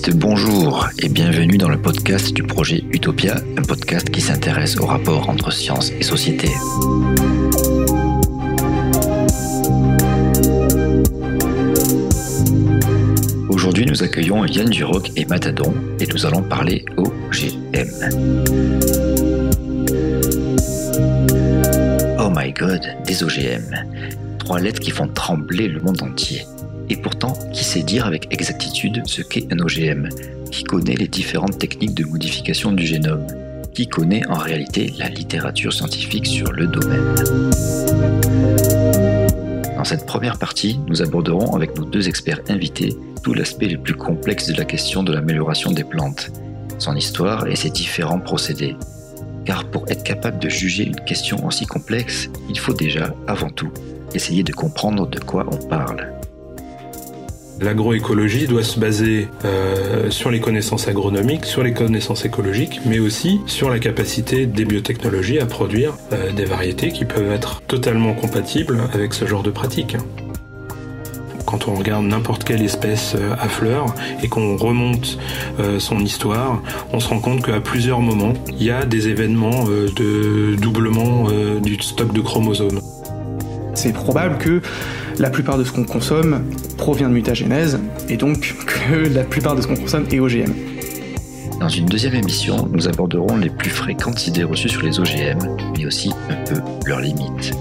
biologiste, bonjour et bienvenue dans le podcast du projet Utopia, un podcast qui s'intéresse au rapport entre science et société. Aujourd'hui, nous accueillons Yann Duroc et Matadon et nous allons parler OGM. Oh my god, des OGM. 3 lettres qui font trembler le monde entier. Et pourtant, qui sait dire avec exactitude ce qu'est un OGM? Qui connaît les différentes techniques de modification du génome? Qui connaît en réalité la littérature scientifique sur le domaine? Dans cette première partie, nous aborderons avec nos 2 experts invités tout l'aspect le plus complexe de la question de l'amélioration des plantes, son histoire et ses différents procédés. Car pour être capable de juger une question aussi complexe, il faut déjà, avant tout, essayer de comprendre de quoi on parle. L'agroécologie doit se baser sur les connaissances agronomiques, sur les connaissances écologiques, mais aussi sur la capacité des biotechnologies à produire des variétés qui peuvent être totalement compatibles avec ce genre de pratiques. Quand on regarde n'importe quelle espèce à fleurs et qu'on remonte son histoire, on se rend compte qu'à plusieurs moments, il y a des événements de doublement du stock de chromosomes. C'est probable que la plupart de ce qu'on consomme provient de mutagénèse, et donc que la plupart de ce qu'on consomme est OGM. Dans une deuxième émission, nous aborderons les plus fréquentes idées reçues sur les OGM, mais aussi un peu leurs limites.